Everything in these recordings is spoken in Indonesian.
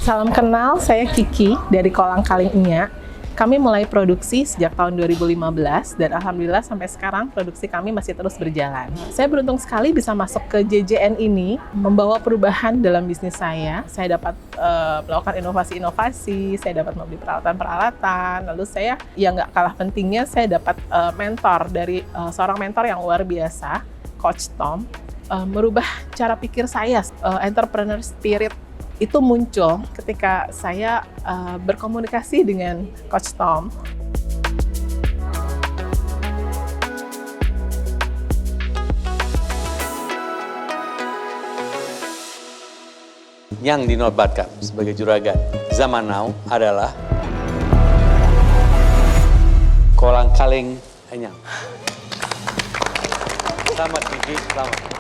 Salam kenal, saya Kiki dari Kolang Kaling Nya. Kami mulai produksi sejak tahun 2015 dan alhamdulillah sampai sekarang produksi kami masih terus berjalan. Saya beruntung sekali bisa masuk ke JJN ini, membawa perubahan dalam bisnis saya. Saya dapat melakukan inovasi-inovasi, saya dapat membeli peralatan-peralatan, lalu saya, yang nggak kalah pentingnya, saya dapat mentor dari seorang mentor yang luar biasa, Coach Tom, merubah cara pikir saya, entrepreneur spirit itu muncul ketika saya berkomunikasi dengan Coach Tom. Yang dinobatkan sebagai juragan zaman now adalah Kolang Kaling Nya. Selamat Kiki, selamat.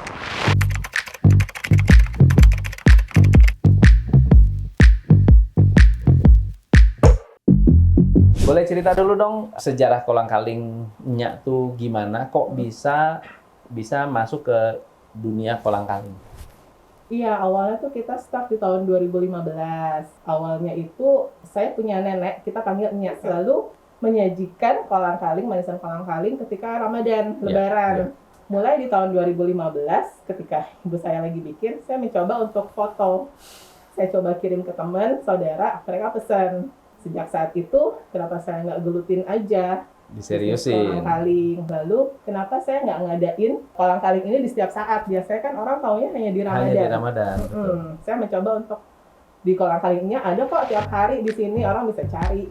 Boleh cerita dulu dong sejarah Kolang Kaling Nya tuh gimana? Kok bisa masuk ke dunia kolang kaling? Iya, awalnya tuh kita start di tahun 2015. Awalnya itu saya punya nenek, kita panggil Nya, selalu menyajikan kolang kaling, manisan kolang kaling ketika Ramadan, Lebaran. Mulai di tahun 2015, ketika ibu saya lagi bikin, saya mencoba untuk foto. Saya coba kirim ke teman, saudara, mereka pesan. Sejak saat itu, kenapa saya nggak gelutin aja Diseriusin. kolang kaling. Lalu, kenapa saya nggak ngadain kolang kaling ini di setiap saat? Biasanya kan orang taunya hanya di Ramadan. Hanya di Ramadan. Betul. Saya mencoba untuk di kolang kalingnya ada kok tiap hari di sini, orang bisa cari.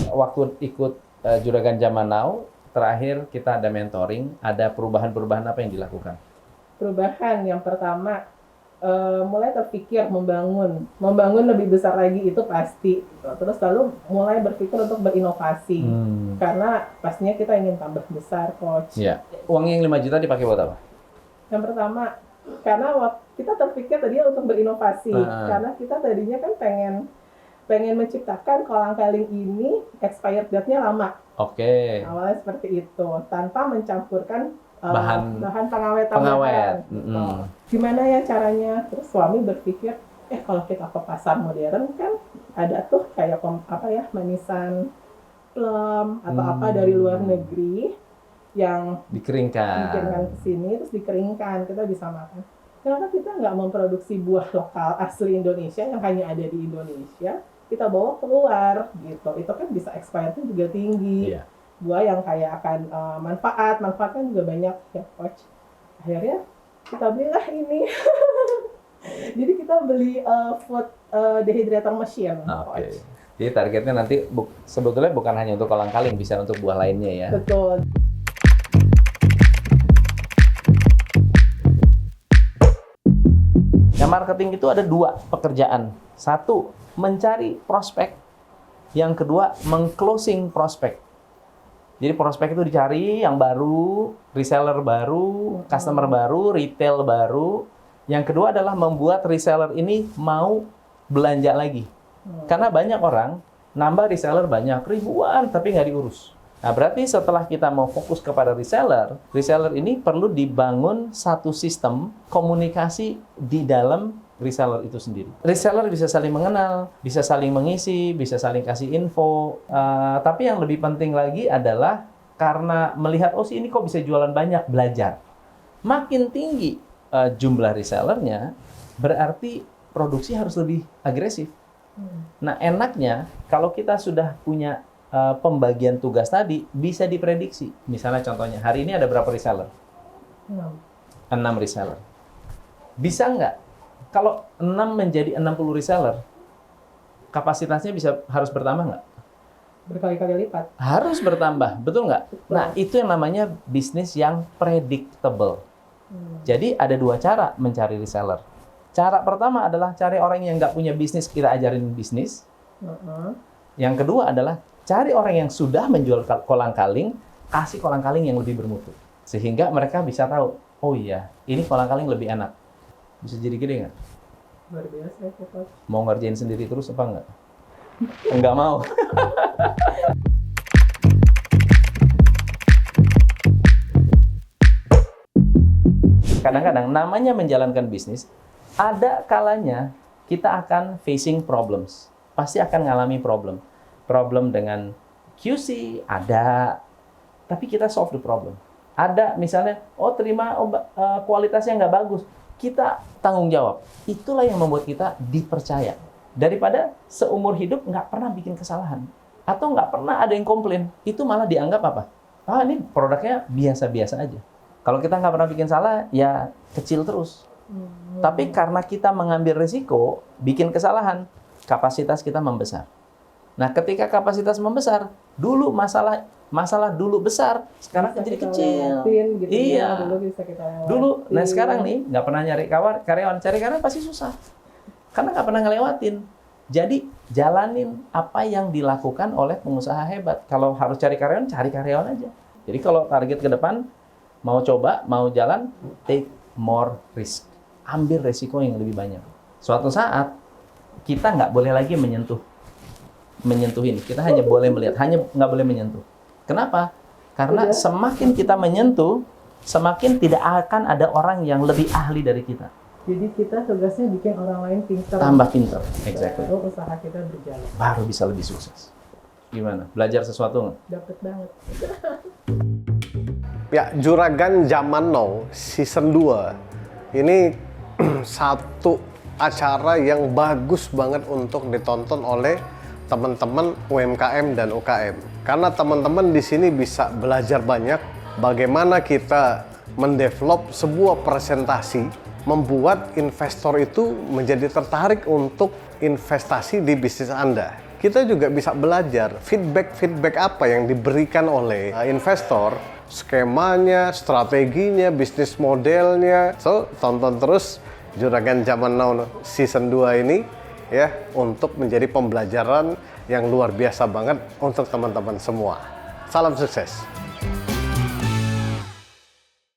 Waktu ikut Juragan Zaman Now, terakhir kita ada mentoring, ada perubahan-perubahan apa yang dilakukan? Perubahan yang pertama, mulai terpikir membangun lebih besar lagi, itu pasti. Terus lalu mulai berpikir untuk berinovasi, karena pastinya kita ingin tambah besar, Coach. Iya. Uang yang 5 juta dipakai buat apa? Yang pertama, karena kita terpikir tadi untuk berinovasi, karena kita tadinya kan pengen menciptakan kolang kaling ini expired date-nya lama. Oke. Awalnya seperti itu, tanpa mencampurkan Bahan pengawet. Gimana ya caranya? Terus suami berpikir, kalau kita ke pasar modern kan ada tuh kayak manisan plum atau apa dari luar negeri yang dikeringkan ke sini terus dikeringkan, kita bisa makan. Kenapa kita nggak memproduksi buah lokal asli Indonesia yang hanya ada di Indonesia, kita bawa keluar gitu? Itu kan bisa expirednya juga tinggi. Iya. Buah yang kayak akan manfaatnya juga banyak ya, Coach. Akhirnya kita belilah ini. Jadi kita beli food dehydrator machine. Oke. Jadi targetnya nanti sebetulnya bukan hanya untuk kolang kaling, bisa untuk buah lainnya ya. Betul. Yang marketing itu ada 2 pekerjaan. Satu, mencari prospek. Yang kedua, meng-closing prospek. Jadi prospek itu dicari yang baru, reseller baru, customer baru, retail baru. Yang kedua adalah membuat reseller ini mau belanja lagi. Karena banyak orang, nambah reseller banyak, ribuan, tapi nggak diurus. Nah, berarti setelah kita mau fokus kepada reseller ini perlu dibangun satu sistem komunikasi di dalam reseller itu sendiri. Reseller bisa saling mengenal, bisa saling mengisi, bisa saling kasih info. Tapi yang lebih penting lagi adalah karena melihat, oh ini kok bisa jualan banyak, belajar. Makin tinggi jumlah resellernya, berarti produksi harus lebih agresif. Nah, enaknya kalau kita sudah punya pembagian tugas tadi, bisa diprediksi. Misalnya contohnya, hari ini ada berapa reseller? 6 reseller. Bisa nggak? Kalau 6 menjadi 60 reseller, kapasitasnya harus bertambah nggak? Berkali-kali lipat. Harus bertambah, betul nggak? Nah, itu yang namanya bisnis yang predictable. Jadi ada 2 cara mencari reseller. Cara pertama adalah cari orang yang nggak punya bisnis, kita ajarin bisnis. Yang kedua adalah cari orang yang sudah menjual kolang kaling, kasih kolang kaling yang lebih bermutu. Sehingga mereka bisa tahu, oh iya, ini kolang kaling lebih enak. Bisa jadi gede nggak? Luar biasa ya, Coach. Mau ngerjain sendiri terus apa nggak? Nggak mau. kadang-kadang namanya menjalankan bisnis, ada kalanya kita akan facing problems. Pasti akan ngalami problem. Problem dengan QC ada, tapi kita solve the problem. Ada misalnya, terima kualitasnya nggak bagus, kita tanggung jawab. Itulah yang membuat kita dipercaya. Daripada seumur hidup nggak pernah bikin kesalahan. Atau nggak pernah ada yang komplain, itu malah dianggap apa? Ini produknya biasa-biasa aja. Kalau kita nggak pernah bikin salah, ya kecil terus. Tapi karena kita mengambil risiko, bikin kesalahan, kapasitas kita membesar. Nah, ketika kapasitas membesar, dulu masalah dulu besar, sekarang Bisa jadi kita kecil. lewatin, gitu Iya. ya. Dulu bisa kita lewatin. Dulu, nah sekarang nih nggak pernah nyari karyawan, cari karyawan pasti susah, karena nggak pernah ngelewatin. Jadi jalanin apa yang dilakukan oleh pengusaha hebat. Kalau harus cari karyawan aja. Jadi kalau target ke depan mau coba, mau jalan, take more risk, ambil resiko yang lebih banyak. Suatu saat kita nggak boleh lagi menyentuhin. Kita hanya boleh melihat, hanya nggak boleh menyentuh. Kenapa? Karena semakin kita menyentuh, semakin tidak akan ada orang yang lebih ahli dari kita. Jadi kita tugasnya bikin orang lain pintar. Tambah pintar. Exactly. Baru usaha kita berjalan. Baru bisa lebih sukses. Gimana? Belajar sesuatu nggak? Dapet banget. Ya, Juragan Zaman Now Season 2 ini satu acara yang bagus banget untuk ditonton oleh teman-teman UMKM dan UKM. Karena teman-teman di sini bisa belajar banyak bagaimana kita mendevelop sebuah presentasi, membuat investor itu menjadi tertarik untuk investasi di bisnis Anda. Kita juga bisa belajar feedback apa yang diberikan oleh investor, skemanya, strateginya, bisnis modelnya. So, tonton terus Juragan Zaman Now Season 2 ini ya, untuk menjadi pembelajaran yang luar biasa banget untuk teman-teman semua. Salam sukses.